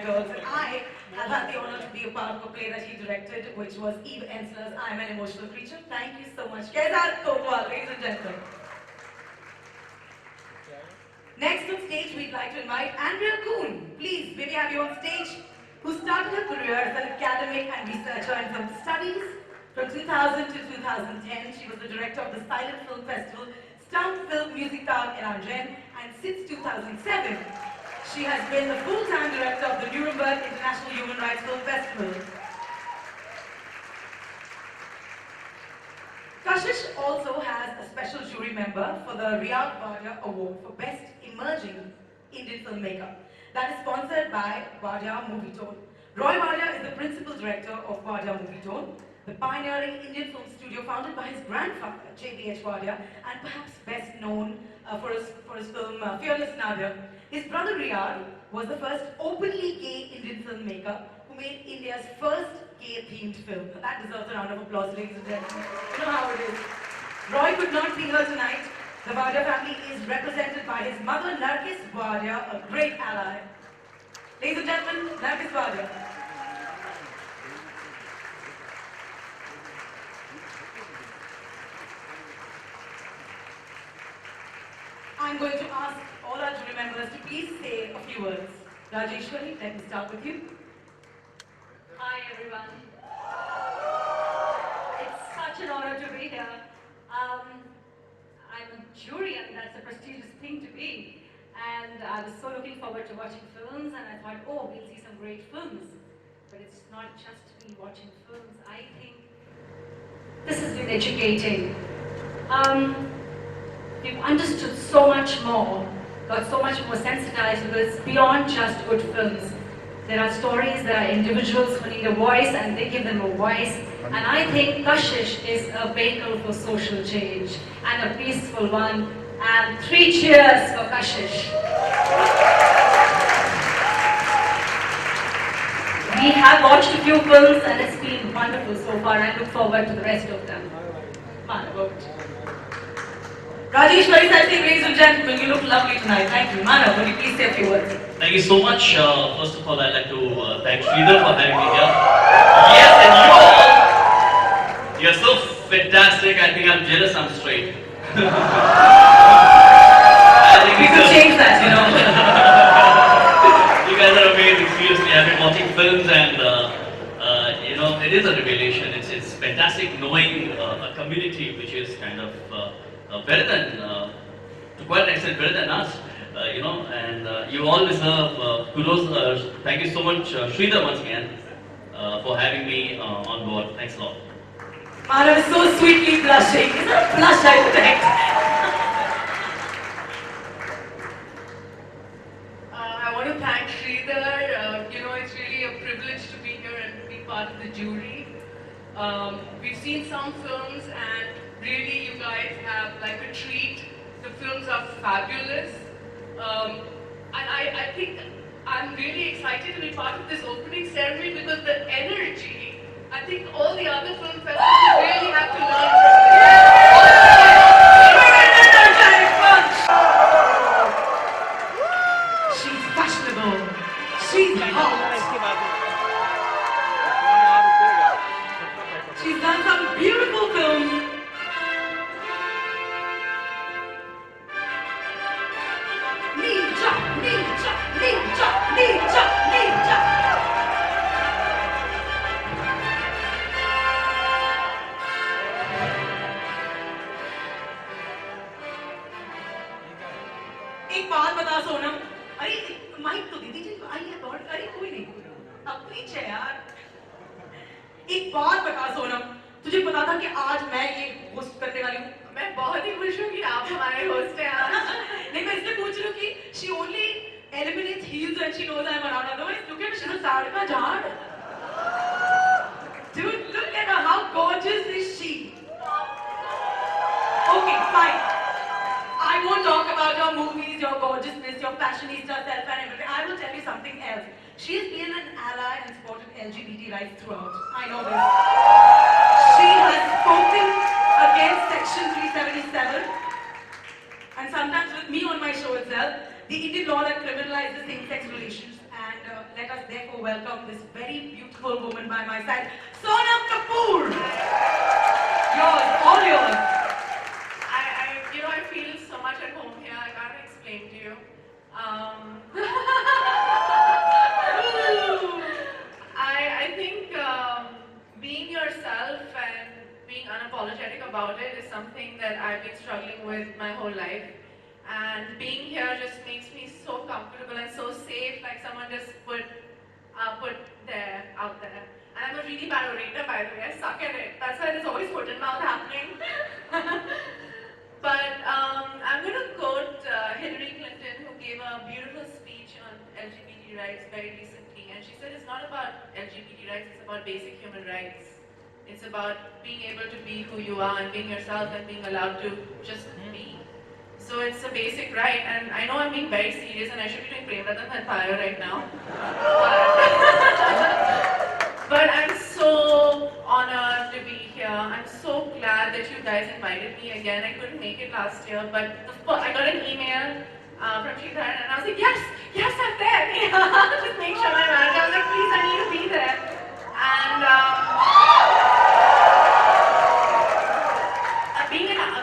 girls. And I have had the honor to be a part of a play that he directed, which was Eve Ensler's I'm an Emotional Creature. Thank you so much. Kezar Kotwal, ladies and gentlemen. Next on stage, we'd like to invite Andrea Kuhn. Please, may we have you on stage, who started her career as an academic and researcher in film studies. From 2000 to 2010, she was the director of the Silent Film Festival, Stunt Film Music Tag Inaugration, and since 2007, she has been the full-time director of the Nuremberg International Human Rights Film Festival. Kashish also has a special jury member for the Riyadh Wadia Award for Best Emerging Indian Filmmaker. That is sponsored by Wadia Movie Tone. Roy Wadia is the principal director of Wadia Movie Tone, the pioneering Indian film studio founded by his grandfather, J.B.H. Wadia, and perhaps best known for his film Fearless Nadir. His brother Riyadh was the first openly gay Indian filmmaker who made India's first gay-themed film. That deserves a round of applause, ladies and gentlemen. You know how it is. Roy could not be here tonight. The Wadia family is represented by his mother, Nargis Wadia, a great ally. Ladies and gentlemen, Nargis Wadia. I'm going to ask all our jury members to please say a few words. Rajeshwari, let me start with you. Hi everyone. It's such an honor to be here. I'm a jury and that's a prestigious thing to be. And I was so looking forward to watching films and I thought, oh, we'll see some great films. But it's not just me watching films. I think this has been educating. We've understood so much more, got so much more sensitized because it's beyond just good films. There are stories, there are individuals who need a voice and they give them a voice. And I think Kashish is a vehicle for social change and a peaceful one. And 3 cheers for Kashish. We have watched a few films and it's been wonderful so far. I look forward to the rest of them. Manav. Rajeshwari Sati, ladies and gentlemen, you look lovely tonight. Thank you. Manav, will you please say a few words? Thank you so much. First of all, I'd like to thank Sridhar for having me here. Yes, and you all, you're so fantastic. I think I'm jealous I'm straight. I think we could change that, you know. You guys are amazing. Seriously, I've been watching films and you know, it is a revelation. It's fantastic knowing a community which is kind of better than, to quite an extent, better than us. You know, and you all deserve kudos. Thank you so much, Sridhar, once again, for having me on board. Thanks a lot. Manav is so sweetly blushing. Is that a blush I detect? I want to thank Sridhar. You know, it's really a privilege to be here and be part of the jury. We've seen some films and really you guys have like a treat. The films are fabulous. And I think I'm really excited to be part of this opening ceremony because the energy, I think all the other film festivals really have to learn from this. She's fashionable. She's hot. She's done some beautiful films. Ninja, ninja, ninja, ninja, ninja. एक बात बता सोनम, अरे mic तो दे दीजिए, आइए दौड़, अरे कोई नहीं, अब पीछे यार। एक बात बता सोनम, तुझे पता था कि आज मैं ये होस्ट करने वाली हूँ? मैं बहुत ही खुश हूँ कि आप हमारे होस्ट हैं आज। नहीं मैं इसलिए पूछ रही हूँ कि she only eliminates heels when she knows I'm around. Otherwise, look at her, she's a sadka jhad. Dude, look at her. How gorgeous is she? Okay, fine. I won't talk about your movies, your gorgeousness, your fashionista self and everything. I will tell you something else. She has been an ally and supported LGBT rights throughout. I know this. She has spoken against Section 377 and sometimes with me on my show itself, the Indian law that criminalizes same-sex relations, and let us therefore welcome this very beautiful woman by my side, Sonam Kapoor. Yours, all yours. I feel so much at home here. I can't explain to you. I think being yourself and being unapologetic about it is something that I've been struggling with my whole life. And being here just makes me so comfortable and so safe, like someone just put there, out there. And I'm a really bad orator, by the way. I suck at it. That's why there's always foot and mouth happening. But I'm going to quote Hillary Clinton, who gave a beautiful speech on LGBT rights very recently. And she said it's not about LGBT rights, it's about basic human rights. It's about being able to be who you are and being yourself and being allowed to just be. So it's a basic right, and I know I'm being very serious and I should be doing Premratan Thathaya right now. But I'm so honored to be here. I'm so glad that you guys invited me again. I couldn't make it last year, but I got an email from Sridhar and I was like, yes, I'm there. Just make sure my manager was like, please, I need to be there. And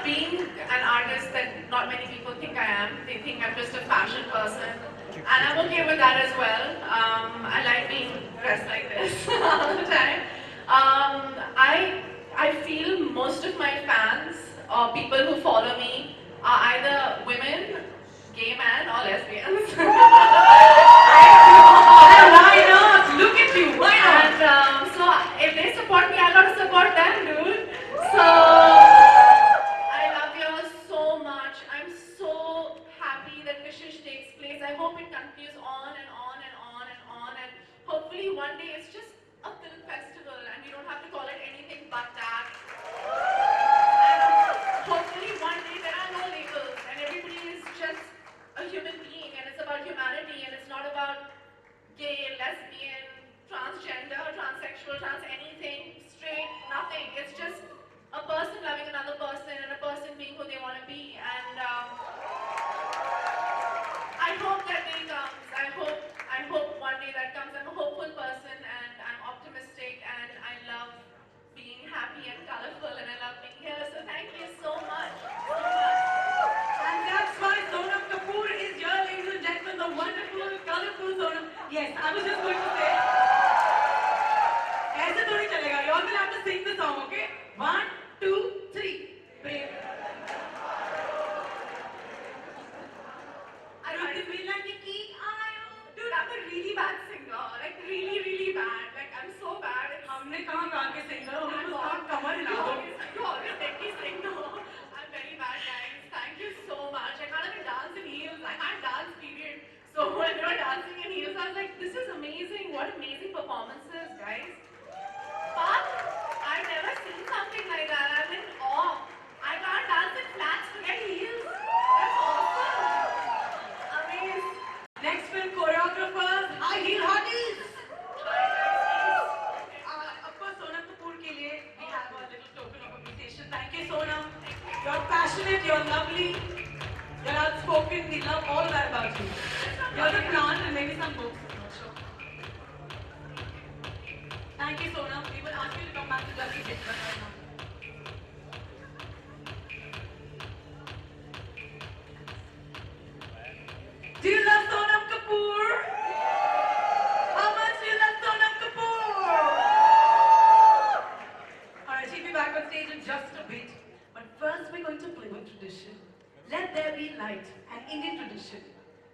being an artist that not many people think I am. They think I'm just a fashion person. And I'm okay with that as well. I like being dressed like this all the time. I feel most of my fans or people who follow me are either women, gay men, or lesbians. Why not? Look at you. Why not? And so if they support me, I gotta support them, dude. So I love you all so much. I'm so happy that Kashish takes place. I hope it continues on and on and on and on. And hopefully one day it's just a film festival and we don't have to call it anything but that. And hopefully one day there are no labels and everybody is just a human being and it's about humanity and it's not about gay, lesbian, transgender, transsexual, trans anything, straight, nothing. It's just a person loving another person and a person being who they want to be. And I hope that day comes. I hope one day that comes. I'm a hopeful person and I'm optimistic and I love being happy and colorful and I love being here. So thank you so much. And that's why Sonam Kapoor is here, ladies and gentlemen, the wonderful, colorful Sonam. Yes, I was just going to say, ऐसे थोड़ी चलेगा. You all will have to sing the song, okay? 1, 2, 3. Brave. I don't feel like a key. Dude, I'm a really bad singer. Like really, really bad. Like I'm so bad. हमने कहाँ कहाँ के singer हो? हम लोग कमर हिला दो. You always make me sing. No, I'm very bad, guys. Thank you so much. I can't even dance in heels. I can't dance, period. So when you were dancing in heels, I was like, this is amazing. What amazing performances, guys. But I've never seen something like that. I'm in awe. I can't dance in flats, forget heels. That's awesome. Amazing. Next film choreographers, high heel hotties. Of course, Sonam Kapoor के लिए we have a little token of appreciation. Thank you, Sonam. You're passionate, you're lovely, you're outspoken. We love all that about you. You're the plant and maybe some books. Not sure. Thank you, Sonam. We will ask you to come back to Lucky Dip right now. Do you love Sonam Kapoor? How much do you love Sonam Kapoor? Alright, she'll be back on stage in just a bit. But first we're going to play with tradition. Let there be light, an Indian tradition.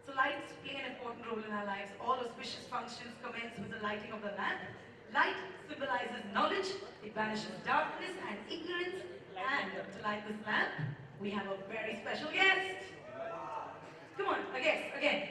So lights play an important role in our lives. All auspicious functions commence with the lighting of the lamp. Light symbolizes knowledge, it banishes darkness and ignorance. And to light this lamp, we have a very special guest. Come on, a guest, again.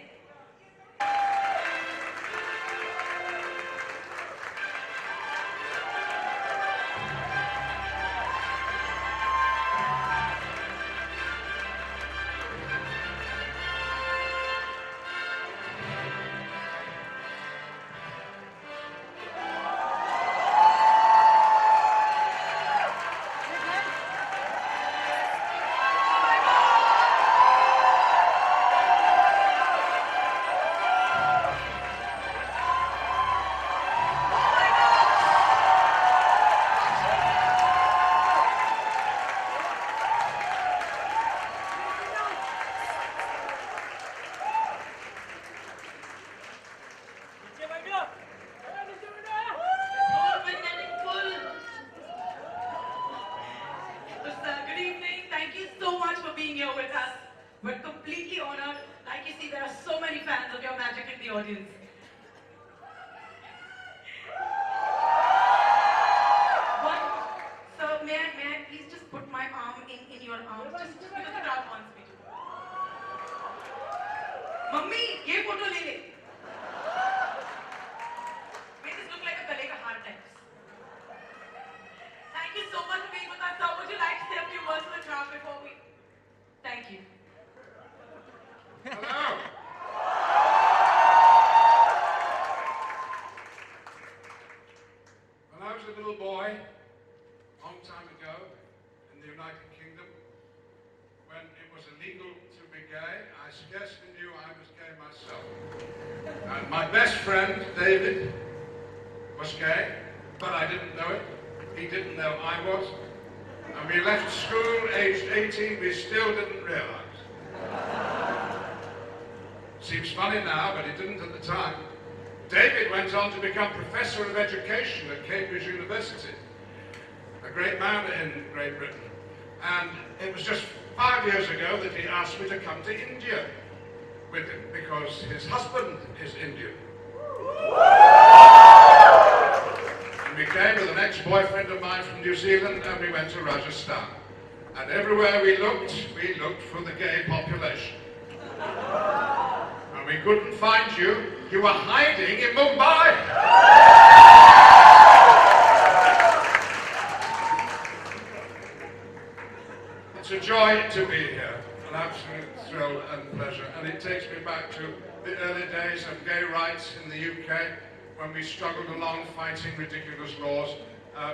And my best friend, David, was gay, but I didn't know it. He didn't know I was. And we left school aged 18, we still didn't realize. Seems funny now, but it didn't at the time. David went on to become Professor of Education at Cambridge University, a great man in Great Britain. And it was just 5 years ago that he asked me to come to India with him, because his husband is Indian. And we came with an ex-boyfriend of mine from New Zealand, and we went to Rajasthan. And everywhere we looked for the gay population. And we couldn't find you. You were hiding in Mumbai. It's a joy to be here, an absolute thrill and pleasure. And it takes me back to the early days of gay rights in the UK, when we struggled along fighting ridiculous laws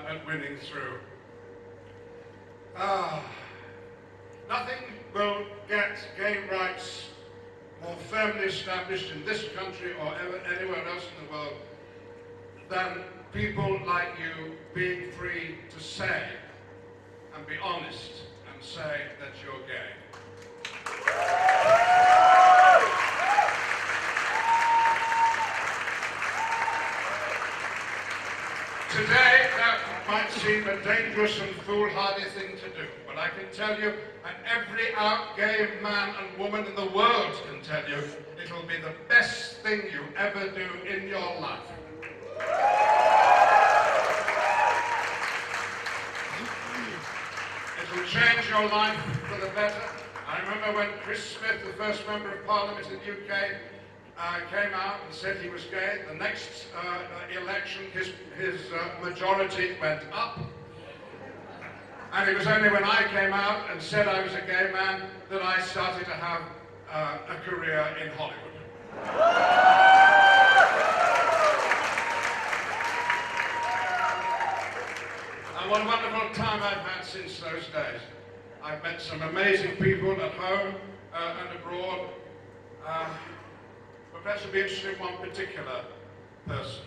and winning through. Nothing will get gay rights more firmly established in this country or anywhere else in the world than people like you being free to say and be honest and say that you're gay. Today, that might seem a dangerous and foolhardy thing to do, but I can tell you, and every out gay man and woman in the world can tell you, it will be the best thing you ever do in your life. It will change your life for the better. I remember when Chris Smith, the first Member of Parliament in the UK, came out and said he was gay. The next election, his majority went up. And it was only when I came out and said I was a gay man that I started to have a career in Hollywood. And what a wonderful time I've had since those days. I've met some amazing people at home and abroad. But perhaps I'll be interested in one particular person.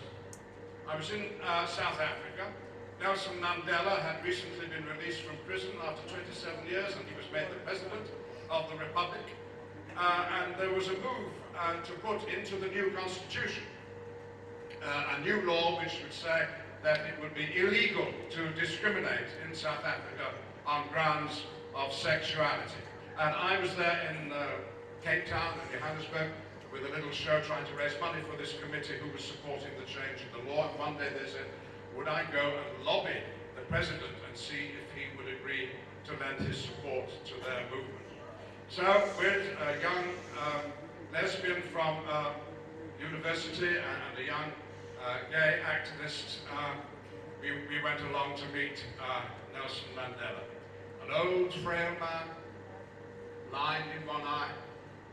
I was in South Africa. Nelson Mandela had recently been released from prison after 27 years, and he was made the president of the Republic. And there was a move to put into the new constitution a new law which would say that it would be illegal to discriminate in South Africa on grounds of sexuality. And I was there in Cape Town and Johannesburg with a little show trying to raise money for this committee who was supporting the change in the law. And one day they said, would I go and lobby the president and see if he would agree to lend his support to their movement. So with a young lesbian from university and a young gay activist, we went along to meet Nelson Mandela. An old, frail man, blind in one eye,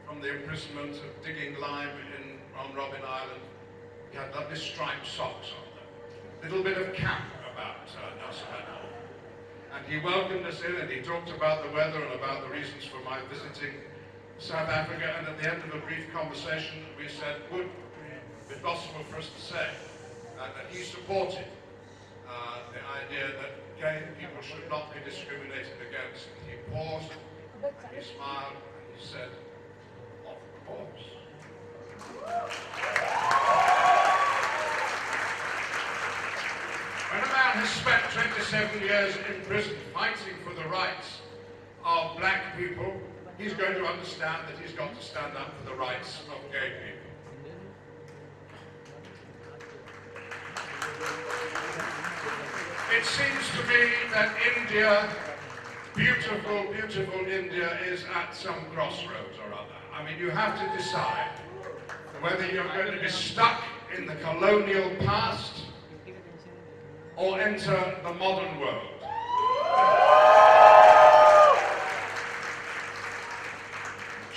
from the imprisonment of digging lime on Robben Island. He had lovely striped socks on them. Little bit of camp about Nelson Mandela. And he welcomed us in and he talked about the weather and about the reasons for my visiting South Africa. And at the end of a brief conversation, we said, would it be possible for us to say that he supported the idea that gay people should not be discriminated against. And he paused, he smiled, and he said, of course. When a man has spent 27 years in prison fighting for the rights of black people, he's going to understand that he's got to stand up for the rights of gay people. It seems to me that India, beautiful, beautiful India, is at some crossroads or other. I mean, you have to decide whether you're going to be stuck in the colonial past or enter the modern world.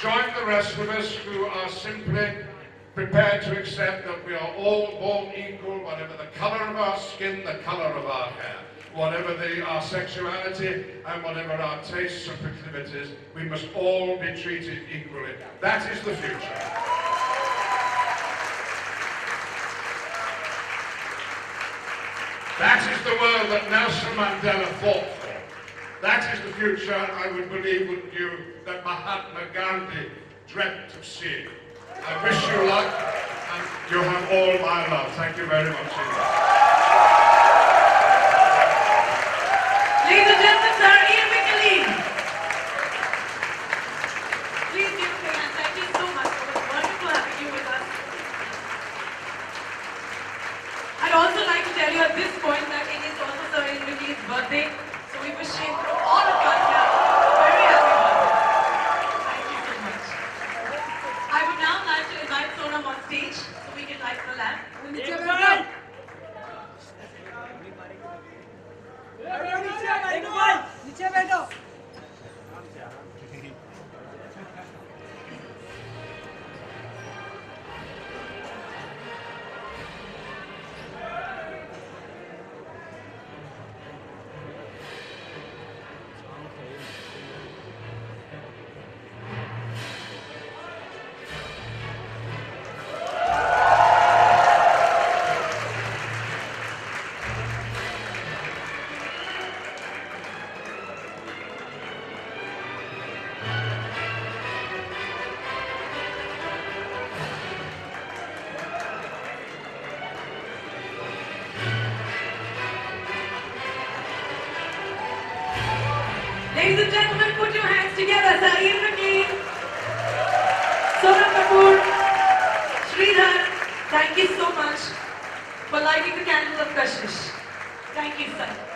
Join the rest of us who are simply prepared to accept that we are all born equal, whatever the color of our skin, the color of our hair, whatever our sexuality, and whatever our tastes and proclivities, we must all be treated equally. That is the future. That is the world that Nelson Mandela fought for. That is the future, I would believe, wouldn't you, that Mahatma Gandhi dreamt of seeing. I wish you luck, and you have all my love. Thank you very much indeed. Ladies and gentlemen, Sir Ian McKellen. Please give him a hand. Thank you so much. It was wonderful having you with us. I'd also like to tell you at this point that it is also Sir Ian McKellen's birthday, so we wish him from all of us here a very happy birthday. Thank you so much. I would now like to invite Sonam on stage so we can light the lamp. Ladies and gentlemen, put your hands together. Sir Ian McKellen, Sonam Kapoor, Sridhar, thank you so much for lighting the candle of Kashish. Thank you, sir.